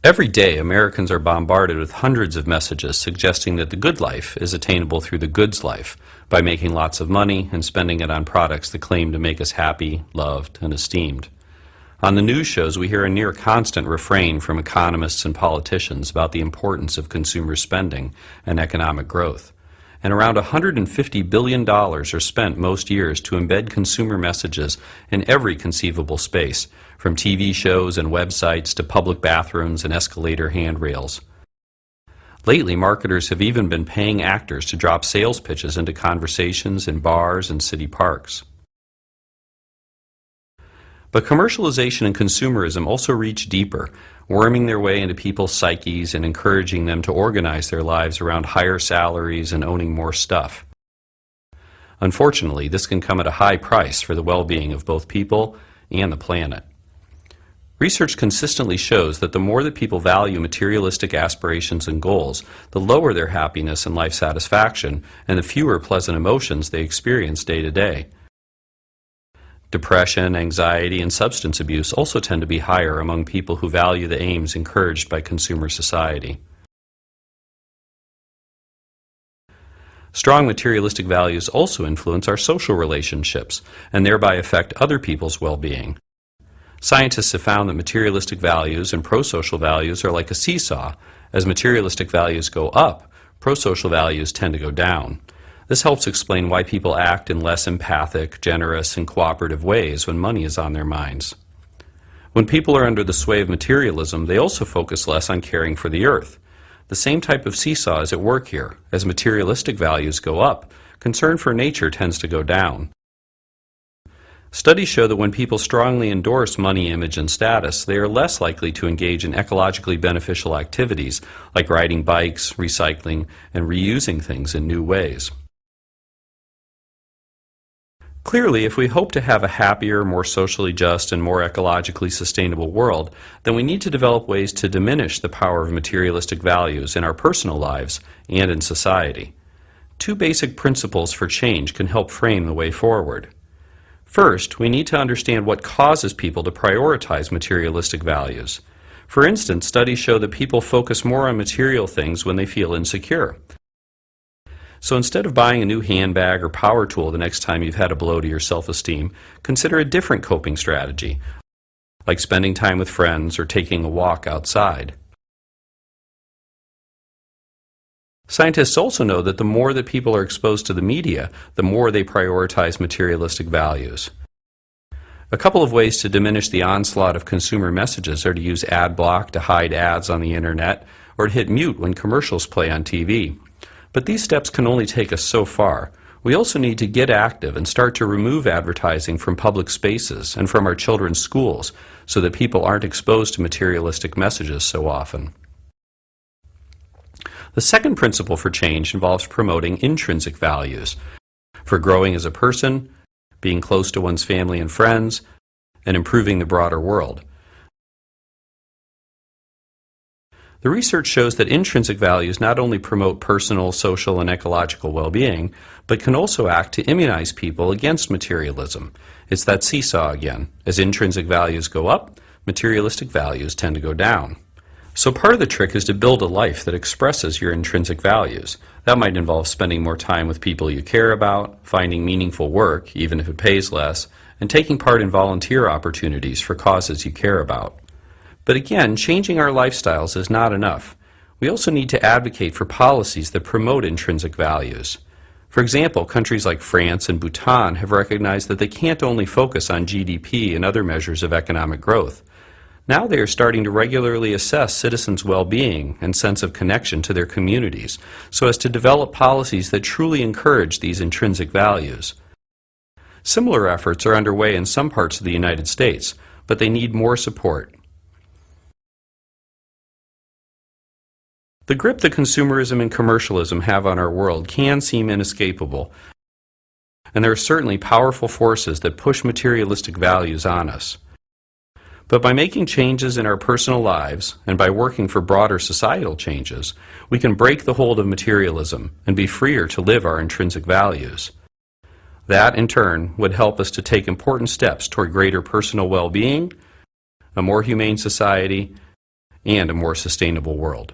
Every day, Americans are bombarded with hundreds of messages suggesting that the good life is attainable through the goods life by making lots of money and spending it on products that claim to make us happy, loved, and esteemed. On the news shows, we hear a near constant refrain from economists and politicians about the importance of consumer spending and economic growth. And around $150 billion are spent most years to embed consumer messages in every conceivable space, from TV shows and websites to public bathrooms and escalator handrails. Lately, marketers have even been paying actors to drop sales pitches into conversations in bars and city parks. But commercialization and consumerism also reach deeper, worming their way into people's psyches and encouraging them to organize their lives around higher salaries and owning more stuff. Unfortunately, this can come at a high price for the well-being of both people and the planet. Research consistently shows that the more that people value materialistic aspirations and goals, the lower their happiness and life satisfaction, and the fewer pleasant emotions they experience day to day. Depression, anxiety, and substance abuse also tend to be higher among people who value the aims encouraged by consumer society. Strong materialistic values also influence our social relationships and thereby affect other people's well-being. Scientists have found that materialistic values and pro-social values are like a seesaw. As materialistic values go up, pro-social values tend to go down. This helps explain why people act in less empathic, generous, and cooperative ways when money is on their minds. When people are under the sway of materialism, they also focus less on caring for the earth. The same type of seesaw is at work here. As materialistic values go up, concern for nature tends to go down. Studies show that when people strongly endorse money, image, and status, they are less likely to engage in ecologically beneficial activities like riding bikes, recycling, and reusing things in new ways. Clearly, if we hope to have a happier, more socially just, and more ecologically sustainable world, then we need to develop ways to diminish the power of materialistic values in our personal lives and in society. Two basic principles for change can help frame the way forward. First, we need to understand what causes people to prioritize materialistic values. For instance, studies show that people focus more on material things when they feel insecure. So instead of buying a new handbag or power tool the next time you've had a blow to your self-esteem, consider a different coping strategy, like spending time with friends or taking a walk outside. Scientists also know that the more that people are exposed to the media, the more they prioritize materialistic values. A couple of ways to diminish the onslaught of consumer messages are to use ad block to hide ads on the internet, or to hit mute when commercials play on TV. But these steps can only take us so far. We also need to get active and start to remove advertising from public spaces and from our children's schools so that people aren't exposed to materialistic messages so often. The second principle for change involves promoting intrinsic values for growing as a person, being close to one's family and friends, and improving the broader world. The research shows that intrinsic values not only promote personal, social, and ecological well-being, but can also act to immunize people against materialism. It's that seesaw again. As intrinsic values go up, materialistic values tend to go down. So part of the trick is to build a life that expresses your intrinsic values. That might involve spending more time with people you care about, finding meaningful work, even if it pays less, and taking part in volunteer opportunities for causes you care about. But again, changing our lifestyles is not enough. We also need to advocate for policies that promote intrinsic values. For example, countries like France and Bhutan have recognized that they can't only focus on GDP and other measures of economic growth. Now they are starting to regularly assess citizens' well-being and sense of connection to their communities so as to develop policies that truly encourage these intrinsic values. Similar efforts are underway in some parts of the United States, but they need more support. The grip that consumerism and commercialism have on our world can seem inescapable, and there are certainly powerful forces that push materialistic values on us. But by making changes in our personal lives and by working for broader societal changes, we can break the hold of materialism and be freer to live our intrinsic values. That, in turn, would help us to take important steps toward greater personal well-being, a more humane society, and a more sustainable world.